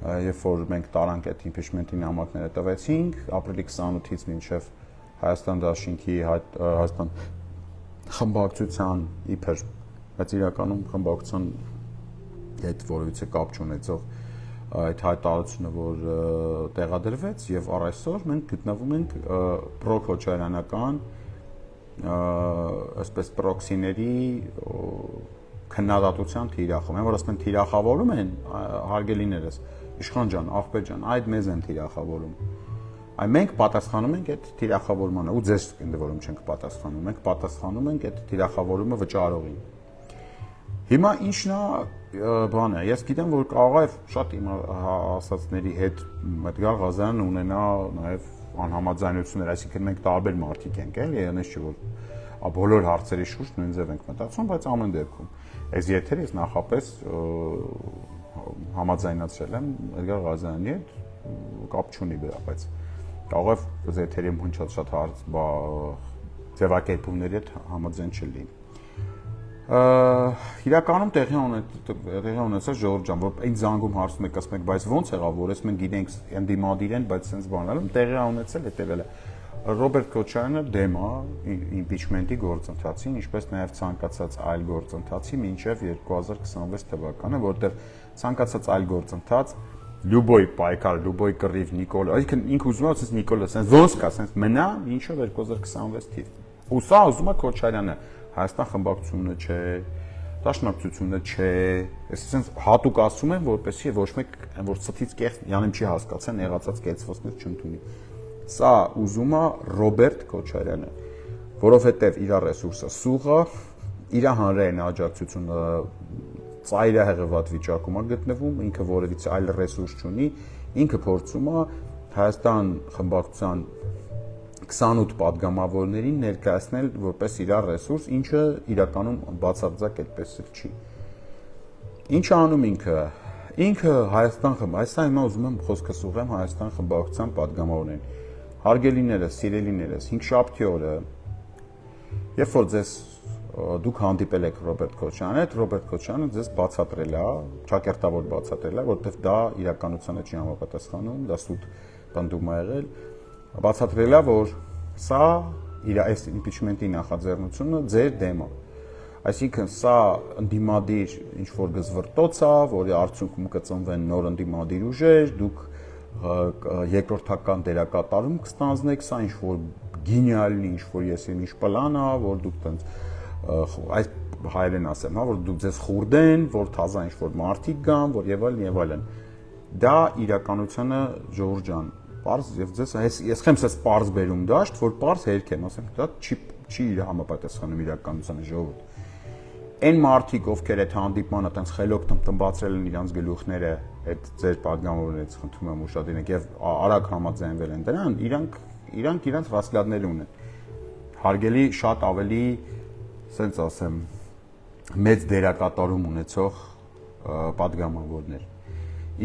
երբ որ մենք տարանք այդ impeachment-ի նամակները տվեցինք, ապրիլի 28-ից մինչև Հայաստան դաշինքի Հայաստան խմբակցության իբր, բայց իրականում խմբակցության հետ որևիցե կապ չունեցող այդ հայտարարությունը, որ տեղադրվեց եւ առ այսօր մենք գտնվում ենք պրոքոչարյանական այսպես պրոքսիների քննադատության թիրախում, որ ասում են թիրախավորում են հարգելիներս, Իշխան ջան, աղբեր ջան, այդ մեզ են թիրախավորում։ Այ մենք պատասխանում ենք այդ թիրախավորմանը, ու ձեզ ընդ որում չենք պատասխանում, մենք պատասխանում ենք այդ թիրախավորումը վճարողին։ Հիմա ինչն է բանը, ես գիտեմ, որ կարող է շատ իմ ասածների հետ Էդգար Ղազարյանն ունենա նաև անհամաձայնություններ, այսինքն մենք տարբեր մարդիկ ենք, էլի, այնպես չէ, որ բոլոր հարցերի շուրջ նույն ձև ենք մտածում, բայց ամեն դեպքում այս եթերը ես նախապես համաձայնացրել եմ Էդգար Ղազարյանի հետ, կապ չունի դրա, բայց կարող է եթերի հնչած շատ հարց ձևակերպումների հետ համաձայն չլինի։ Իրականում տեղի ունեցած Ժողովուրդ ջան, որ այն զանգում հարցում եք, ասում եք, բայց ո՞նց եղավ, որ ես մենք գիտենք ընդդիմադիր են, բայց sense բանալում տեղի ունեցել հետևելը։ Ռոբերտ Քոչարյանը դեմ է impeachment-ի գործընթացին, ինչպես նաև ցանկացած այլ գործընթացի մինչև 2026 թվականը, որտեղ ցանկացած այլ գործընթաց Լյուբոյ պայքար, Լյուբոյ կռիվ, Նիկոլ, այսինքն ինքը ուզում է, ասես Նիկոլը, sense ոնց կա, sense մնա ինչով 2026 թիվ։ Ու սա ուզում է Քոչարյանը, Հայաստան խմբակցությունը չէ, Դաշնակցությունը չէ, այսինքն հատուկ ասում են, որպեսզի ոչ մեկ որ ցտից կեղծ յանեմ չի հասկացան, եղածած կեցվածներ չընդունի։ Սա ուզում է Ռոբերտ Քոչարյանը, որովհետև իր ռեսուրսը սուղ է, իր հանրային աջակցությունը ծայրահեղված վիճակում է գտնվում, ինքը որևիցե այլ ռեսուրս չունի, ինքը փորձում է Հայաստան խմբակցության 28 падգամավորներին ներկայացնել որպես իր ռեսուրս, ինչը իրականում բացարձակ այդպես չի։ Ինչ անում ինքը։ Ինքը Հայաստան խմբակցության, հիմա ուզում եմ խոսքս ուղղեմ Հայաստան խմբակցության падգամավորներին։ Հարգելիներս, սիրելիներս, 5-շաբթի օրը, երբ որ դուք հանդիպել եք Ռոբերտ Քոչարյանին, այդ Ռոբերտ Քոչարյանը ձեզ բացատրել է, ճակերտավոր բացատրել է, որովհետև դա իրականությանը չի համապատասխանում, դա սուտ պնդում է եղել, բացատրել է, որ սա իր այս impeachment-ի նախաձեռնությունը ձեր դեմ է։ Այսինքն սա ընդդիմադիր ինչ որ գզվռտոց է, որի արդյունքում կծնվեն նոր ընդդիմադիր ուժեր, դուք երկրորդական դերակատարում կստանձնեք, սա ինչ որ գենիալնի ինչ որ ինչ պլան է, որ դուք տենց այս հայերեն ասեմ, հա, որ դուք ձեզ խուրդեն, որ թազա ինչ որ մարդիկ գան, որ եւ այլն։ Դա իրականությունը Ժողովուրդ ջան, պարզ եւ ձեզ ես խեմ սես պարզ բերում դաշտ, որ պարզ հերք եմ, ասեմ, դա չի իր համապատասխանում իրականությանը Ժողովուրդ։ Այն մարդիկ, ովքեր այդ հանդիպմանը տենց խելոք տնբացրել են իրանց գլուխները, այդ ձեր падգամավորներից խնդրում եմ ուշադրեք եւ արագ համաձայնվել են դրան, իրանք իրենց ռասկլադներ ունեն։ Հարգելի շատ ավելի, ասենց ասեմ, մեծ դերակատարում ունեցող падգամավորներ։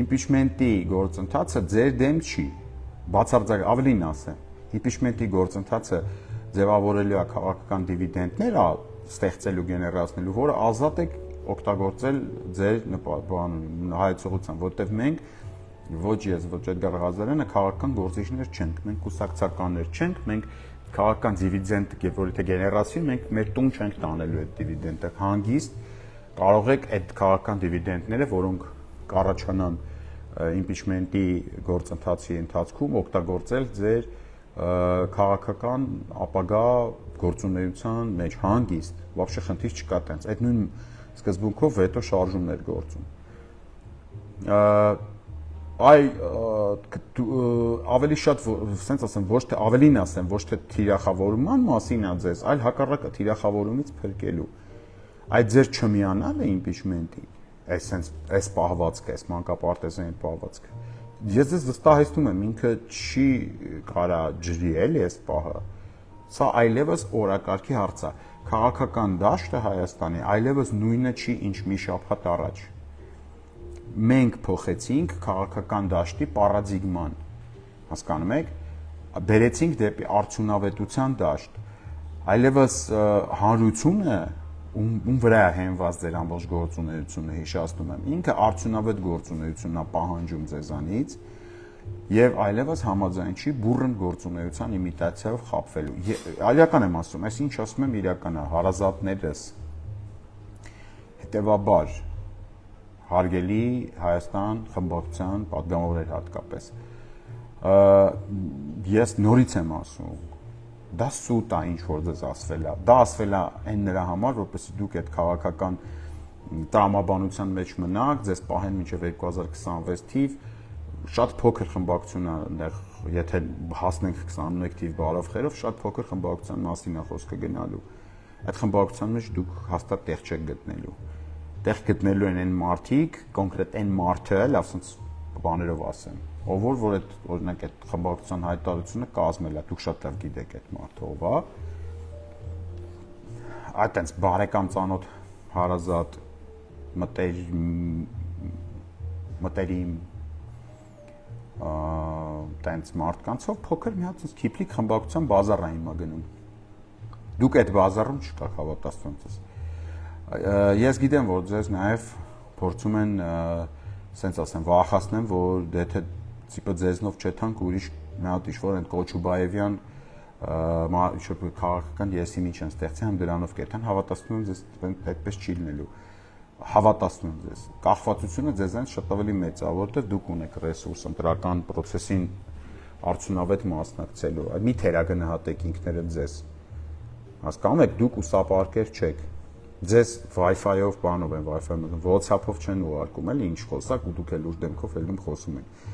Impeachment-ի գործընթացը ձեր դեմ չի, բացարձակ ավելին ասեմ, impeachment-ի գործընթացը ձևավորելու է քաղաքական դիվիդենդներ ստեղծելու գեներացնելու, որը ազատ եք օգտագործել ձեր հայեցողությամբ, որտեղ մենք ոչ ես, ոչ Էդգար Ղազարյանը քաղաքական գործիչներ չենք, մենք կուսակցականներ չենք, մենք քաղաքական դիվիդենդ, որ եթե գեներացվի, մենք մեր տուն չենք տանելու այդ դիվիդենդը, հանգիստ կարող եք այդ քաղաքական դիվիդենդները, որոնք կառաջանան impeachment-ի գործընթացի ընթացքում օգտագործել ձեր քաղաքական ապագա գործունեության մեջ հանգիստ, вообще խնդիր չկա տենց, այդ նույն սկզբունքով վետո շարժումներ գործում։ այ ավելի շատ sense ասեմ ոչ թե ավելին ասեմ ոչ թե թիրախավորման մասին է ձեզ, այլ հակառակը թիրախավորումից փրկելու։ Այդ ձեր չմիանալը impeachment-ի, այս պահվածքը, այս մանկապարտեզային պահվածքը։ Ես ձեզ վստահեցնում եմ, ինքը չի կարա ջրի էլի այս պահը։ Սա այլևս օրակարգի հարց է։ Քաղաքական դաշտը Հայաստանի այլևս նույնը չի, ինչ մի շաբաթ առաջ։ Մենք փոխեցինք քաղաքական դաշտի պարադիգման, հասկանում եք, բերեցինք դեպի արդյունավետության դաշտ, այլևս հանրությունը, ում վրա է հենված ձեր ամբողջ գործունեությունը, հիշեցնում եմ, ինքը արդյունավետ գործունեությունն է պահանջում ձեզանից եւ այլևս համաձայն չի բուրըն գործունեության իմիտացիայով խաբվելու։ Իրական եմ ասում, այս ինչ ասում եմ իրական է, հարազատներս հետեւաբար հարգելի Հայաստան խմբակցության պատգամավորներ հատկապես ես նորից եմ ասում դա սուտ է ինչ որ ձեզ ասվել է դա ասվել է այն նրա համար որպեսզի դուք այդ քաղաքական տրամաբանության մեջ մնաք ձեզ պահեն մինչև 2026 թիվ շատ փոքր խմբակցություն է այնտեղ եթե հասնենք 21 թիվ բարովխերով շատ փոքր խմբակցության մասին է խոսքը գնալու այդ խմբակցության մեջ դուք հաստատ տեղ չեք գտնելու տեղ գտնելու են այն մարդիկ, կոնկրետ այն մարդը, լավ ասած բաներով ասեմ, ով որ այդ օրինակ այդ խմբակցության հայտարարությունը կազմել է, դուք շատ լավ գիտեք այդ մարդը ով է, այտենց բարեկամ ծանոթ հարազատ մտերիմ տենց մարդկանցով փոքր մի հատ քիփլիկ խմբակցության բազար է հիմա գնում։ Դուք այդ բազարում չկաք հավատացնում ես։ Ես գիտեմ, որ ձեզ նաև փորձում են, սենց ասեմ, վախացնեմ, որ եթե տիպը ձեզնով չեթանք ուրիշ մի հատ ինչ-որ են Կոչուբաևյան ինչ-որ քաղաքական եսի միջ են ստեղծի, համ դրանով կեթան, հավատացնում եմ ձեզ այդպես չի լինելու։ Հավատացնում եմ ձեզ։ Կախվածությունը ձեզանից շատ ավելի մեծ է, որովհետև դուք ունեք ռեսուրս ընտրական process-ին արդյունավետ մասնակցելու։ Մի թերագնահատեք ինքներդ ձեզ։ Հասկանում եք, դուք ուսապարկեր չեք։ Ձեզ Wi-Fi-ով բանով են Wi-Fi-ով, WhatsApp-ով չեն ուղարկում, էլի ինչ խոսակ ու դուք էլ ուժ դեմքով ելնում խոսում եք։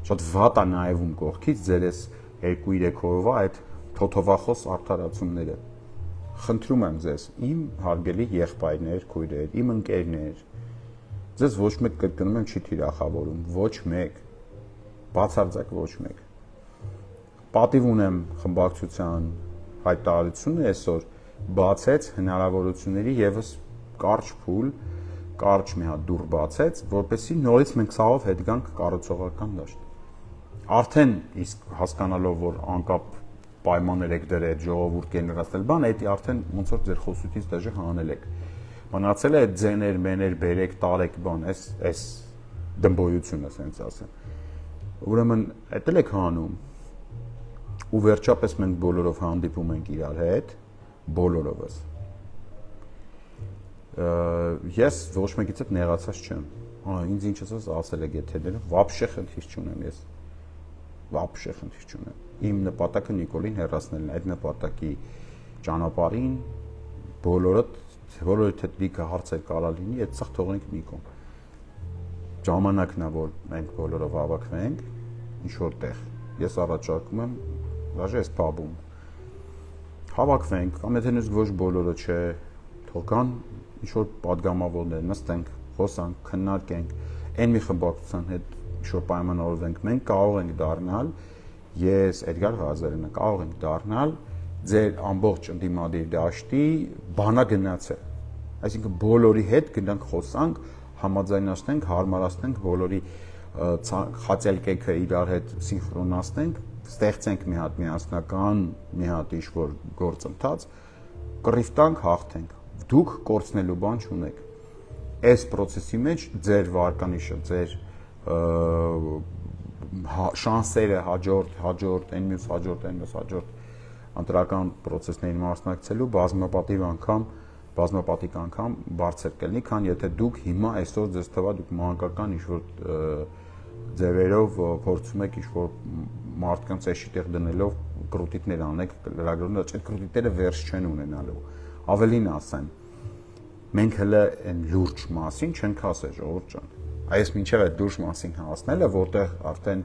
Շատ վատ է նայվում կողքից ձեր այս 2-3 օրվա այդ թոթովախոս արդարացումները։ Խնդրում եմ ձեզ, իմ հարգելի եղբայրներ, քույրեր, իմ ընկերներ, ձեզ ոչ մեկ կրկնում եմ չի թիրախավորում, ոչ մեկ, բացարձակ ոչ մեկ։ Պատիվ ունեմ խմբակցության հայտարարությունը այսօր բացեց հնարավորությունների եւս կարճ փուլ, կարճ մի հատ դուռ բացեց, որպեսզի նորից մենք սաղով հետ գանք կառուցողական դաշտ։ Արդեն իսկ հասկանալով, որ անկապ պայմաններ եք դրել, ժողովուրդ կենրացնել, բան, դա արդեն ոնց որ ձեր խոսությունից դաժե հանել եք։ Մնացել է այդ ձեներ, մեներ, բերեք, տարեք, բան, այս դմբոյությունը, ասենց ասեմ։ Ուրեմն, այդ էլ եք հանում։ Ու վերջապես մենք բոլորով հանդիպում ենք իրար հետ, բոլորովս։ Ես ոչ մեկից հետ նեղացած չեմ։ Ինձ ինչ ասել եք եթերներում, վաբշե խնդիր չունեմ ես։ Վաբշե խնդիր չունեմ։ Իմ նպատակը Նիկոլին հեռացնելն է, այդ նպատակի ճանապարհին բոլորը թե լիքը հարցեր կարա լինի, այդ սա թողենք մի կողմ։ Ժամանակն է, որ մենք բոլորով հավաքվենք ինչ որտեղ։ Ես առաջարկում եմ դաժե այս պաբում հավաքվենք, կամ եթե նույնիսկ ոչ բոլորը չէ, թող գան ինչ-որ պատգամավորներ, նստենք, խոսանք, քննարկենք, այն մի խմբակցության հետ ինչ-որ պայմանավորվենք, մենք կարող ենք դառնալ, ես Էդգար Ղազարյանը կարող ենք դառնալ ձեր ամբողջ ընդդիմադիր դաշտի բանագնացը, այսինքն բոլորի հետ գնանք խոսանք, համաձայնացնենք, հարմարացնենք բոլորի խացելկեքը իրար հետ սինխրոնացնենք, ստեղծենք մի հատ միասնական, մի հատ ինչ-որ գործընթաց, կռիվ տանք, հաղթենք։ Դուք կորցնելու բան չունեք։ Այս process-ի մեջ ձեր վարկանիշը, ձեր շանսերը հաջորդ, այն մյուս հաջորդ ընտրական process-ներին մասնակցելու բազմապատիկ անգամ բարձր կլինի, քան եթե դուք հիմա այսօր ձեզ թվա դուք մանկական ինչ-որ ձևերով փորձում եք ինչ-որ մարդկանց էշի տեղ դնելով կրուտիտներ անեք, լրագրողները այդ կրուտիտները վերջ չեն ունենալու։ Ավելին ասեմ, մենք հələ այն լուրջ մասին չենք ասել, ժողովուրդ ջան։ այս մինչև այդ դուրս մասին հասնելը, որտեղ արդեն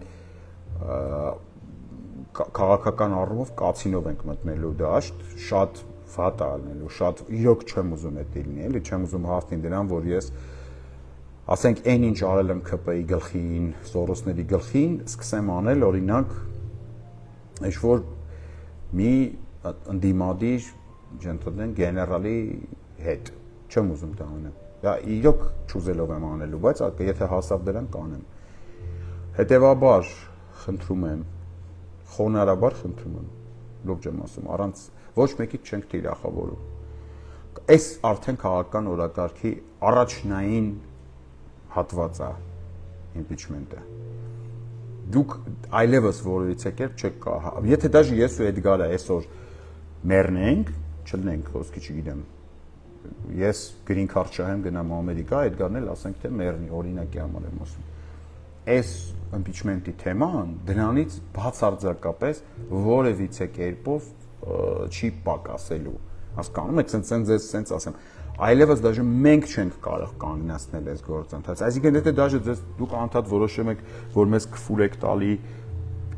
քաղաքական առումով կացինով ենք մտնելու դաշտ, շատ վատ ալնելու, շատ իրոք չեմ ուզում այդ լինի, էլի չեմ ուզում հաղթին դրան, որ ես ասենք այն ինչ արել եմ ԿՊ-ի գլխին, Սորոսների գլխին, սկսեմ անել օրինակ ինչ-որ մի ընդդիմադիր ջենտլմեն գեներալի հետ, չեմ ուզում դա անեմ, դա իրոք չուզելով եմ անելու, բայց եթե հասավ դրան կանեմ, հետևաբար խնդրում եմ, խոնարհաբար խնդրում եմ, լուրջ եմ ասում, առանց ոչ մեկից չենք թիրախավորում, այս արդեն քաղաքական օրակարգի առաջնային հատված է impeachment-ը, դուք այլևս որևիցե կերպ չեք կա, եթե դաժե ես ու Էդգարը այսօր մեռնենք, չլնենք խոսքի չգիտեմ, ես գրին քարտ շահեմ գնամ Ամերիկա, Էդգարն էլ ասենք թե մեռնի, օրինակի համար եմ ասում, այս impeachment-ի թեման դրանից բացարձակապես որևիցե կերպով չի պակասելու, հասկանում եք, սենց ասեմ, այլևս դաժե մենք չենք կարող կանգնացնել այս գործընթացը, այսինքն եթե դաժե դուք անդադ որոշում եք, որ մեզ քֆուր եք տալի,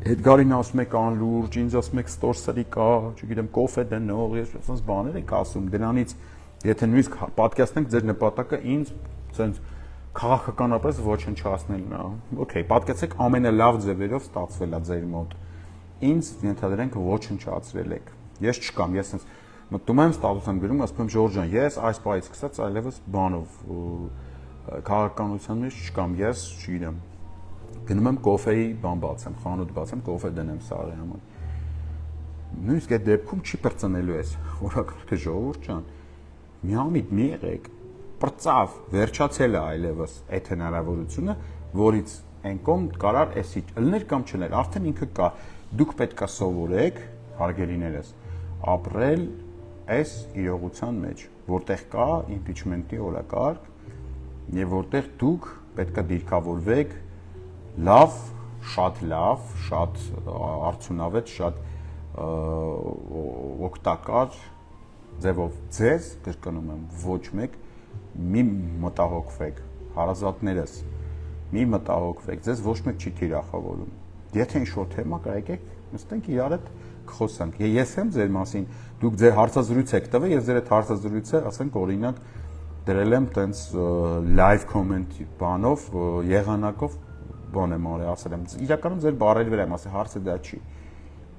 Էդգարին ասում եք անլուրջ, ինձ ասում եք ստորսերի կա, չգիտեմ, կոֆե դնող, ես ասած բաներ եք ասում, դրանից եթե նույնիսկ պատկերացնենք ձեր նպատակը ինձ սենց քաղաքականապես ոչնչացնելն է, օքեյ, պատկերացեք ամենալավ ձևերով ստացվել է ձեր մոտ, ինձ ենթադրենք ոչնչացրել եք, ես չկամ, ես սենց մտնում եմ, ստատուս եմ գրում, ասում եմ Ժորժ ջան, ես այս պահից սկսած այլևս բանով քաղաքականության մեջ չկամ, ես չգիտեմ, գնում եմ կոֆեի բան բացեմ, խանութ բացեմ, կոֆե դնեմ սարի համար։ Նույնիսկ այդ դեպքում չի բրծնելու ես, օրակարգը Ժողովուրդ ջան, միամիտ մի եղեք, բրծավ, վերջացել է այլևս այդ հնարավորությունը, որից այն կողմ կարար էսի ըլներ կամ չլներ, արդեն ինքը կա, դուք պետք է սովորեք, հարգելիներս, ապրել այս իրողության մեջ, որտեղ կա impeachment-ի օրակարգ եւ որտեղ դուք պետք է դիրքավորվեք լավ, շատ արդյունավետ, շատ օգտակար ձևով ձեզ կրկնում եմ ոչ մեկ մի մտահոգվեք հարազատներս մի մտահոգվեք ձեզ ոչ մեկ չի թիրախավորում եթե ինչ-որ թեմա կա եկեք նստենք իրար հետ կխոսանք ես եմ ձեր մասին դուք ձեր հարցազրույց եք տվել ես ձեր այդ հարցազրույցը ասենք օրինակ դրել եմ տենց live comment բանով եղանակով բան եմ արել ասել եմ իրականում ձեր բառերի վրա եմ ասել հարցը դա չի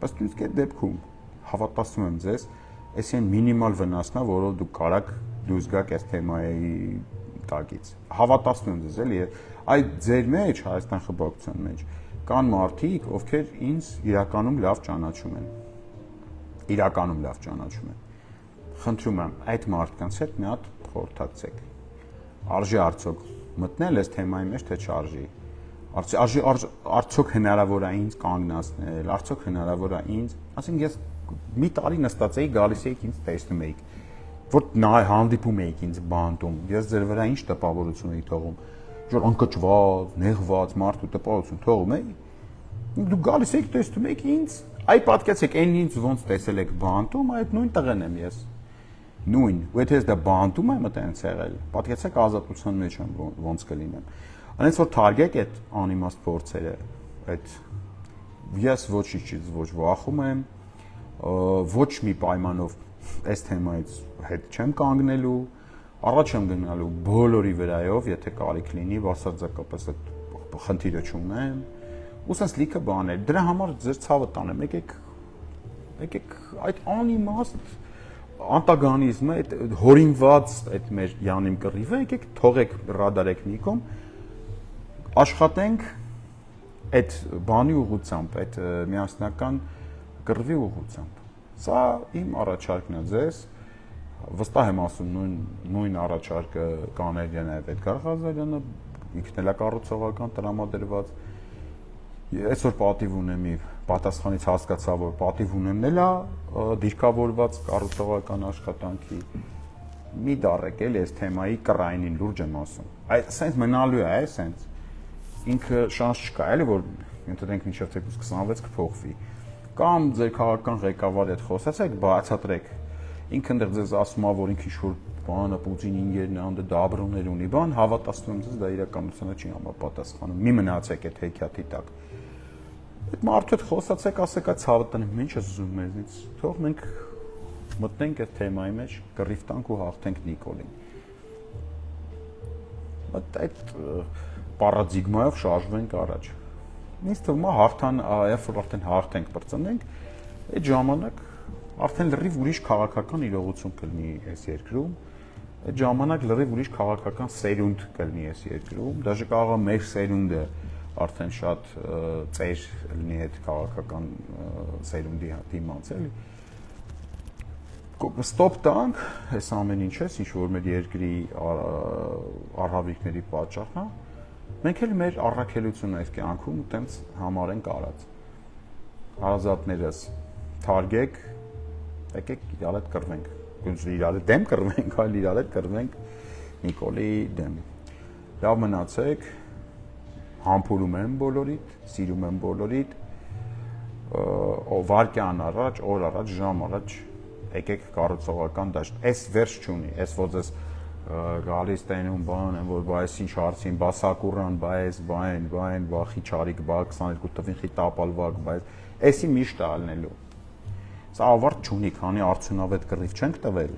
բայց նույնիսկ այդ դեպքում հավատացնում եմ ձեզ այս այն մինիմալ վնասն է որով դուք կարաք դուրս գաք այս թեմայի տակից հավատացնում եմ ձեզ էլի այդ ձեր մեջ Հայաստան խմբակցության մեջ կան մարդիկ ովքեր ինձ իրականում լավ ճանաչում են խնդրում եմ այդ մարդկանց հետ մի հատ խորհրդակցեք արժի արդյոք մտնել այս թեմայի մեջ թե չարժի արդյոք հնարավոր է ինձ կանգնացնել արդյոք հնարավոր է ինձ ասենք ես մի տարի նստած էի գալիս էիք ինձ տեսնում էիք որ հանդիպում էիք ինձ բանտում ես ձեր վրա ինչ տպավորություն էի թողում որ անկճված նեղված մարդու տպավորություն թողում էի դու գալիս էիք տեսնում էիք ինձ այ պատկերացեք այն ինձ ոնց տեսել եք բանտում այդ նույն տղեն եմ ես նույն ու եթե ես դա բանտում եմ այտենց եղել պատկերացեք ազատության մեջ եմ ոնց կլինեմ այնց որ թարգեք այդ անիմաստ փորձերը այդ ես ոչինչից ոչ վախում եմ ոչ մի պայմանով այս թեմայից հետ չեմ կանգնելու առաջ եմ գնալու բոլորի վրայով եթե կարիք լինի բացարձակապես այդ խնդիրը չունեմ ու sense լիքը բաներ դրա համար ձեր ցավը տանեմ եկեք այդ անիմաստ անտագանիզմը այդ հորինված այդ մեր յանիմ կռիվը եկեք թողեք ռադարեք մի կողմ աշխատենք այդ բանի ուղղությամբ այդ միասնական կռվի ուղղությամբ սա իմ առաջարկն է ձեզ վստահ եմ ասում նույն առաջարկը կաներ նաև Էդգար Ղազարյանը ինքն էլ է կառուցողական տրամադրված այսօր պատիվ ունեմ պատասխանից հասկացա որ պատիվ ունեմն էլ է դիրքավորված կառուցողական աշխատանքի մի դարեք էլի այս թեմայի կռայնին լուրջ եմ ասում այդ sense մնալու է sense ինքը շանս չկա էլի որ ընդդենք մինչև թեկուզ 26 կփոխվի կամ ձեր քաղաքական ղեկավարի հետ խոսացեք բացատրեք ինքը ընդեղ ձեզ ասում է որ ինքը ինչ-որ բանը Պուտինի ինգերնանդը դաբրոներ ունի, բան հավատացնում եմ, դա իրականությանը չի համապատասխանում։ Մի մնացեք այդ հեքիաթի տակ։ Այդ մարդու հետ խոսացեք, ասեք այդ ցավը տնեմ, ինչ ես ուզում մեզնից։ Թող մենք մտնենք այդ թեմայի մեջ, կռիվ տանք ու հաղթենք Նիկոլին։ Այդ պարադիգմայով շարժվենք առաջ։ Ինձ թվում է հաղթան, երբ որ արդեն հաղթենք, բրծնենք, այդ ժամանակ արդեն լրիվ ուրիշ քաղաքական իրողություն կլինի այս երկրում, այդ ժամանակ լրիվ ուրիշ քաղաքական սերունդ կլինի այս երկրում, դաժե կարող է մեր սերունդը արդեն շատ ծեր լինի այդ քաղաքական սերունդի դիմաց, էլի։ Ստոպ տանք, այս ամեն ինչես, ինչ որ մեր երկրի առավիկների պատճառն է, մենք էլ մեր առաքելությունը այս կյանքում տենց համարենք արած։ Հարազատներս թարգեք, եկեք իրար հետ կռվենք։ Ոնց իրար հետ դեմ կռվենք, այլ իրար հետ կռվենք Նիկոլի դեմ։ Լավ մնացեք, համբուրում եմ բոլորիդ, սիրում եմ բոլորիդ, վարկյան առաջ, օր առաջ, ժամ առաջ եկեք կառուցողական դաշտ։ Այս վերջ չունի, այս ոնց էս գալիս տենում բան են, որ բայս ինչ հարցին, բասակուրան, բայս, բայն, բախի չարիք, բա 22 տվին խի տապալվակ, բայց էսի միշտ ալնելու։ Սա ավարտ չունի, քանի արդյունավետ կռիվ չենք տվել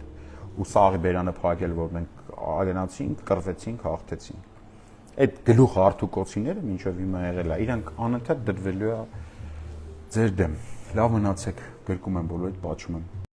ու սաղի բերանը փակել, որ մենք ագնացինք, կռվեցինք, հաղթեցինք։ Այդ գլուխ հարթուկոցիները մինչև հիմա եղել է, իրանք անընդհատ դրվելու է ձեր դեմ։ Լավ մնացեք, գրկում եմ բոլորիդ, պատժում եմ։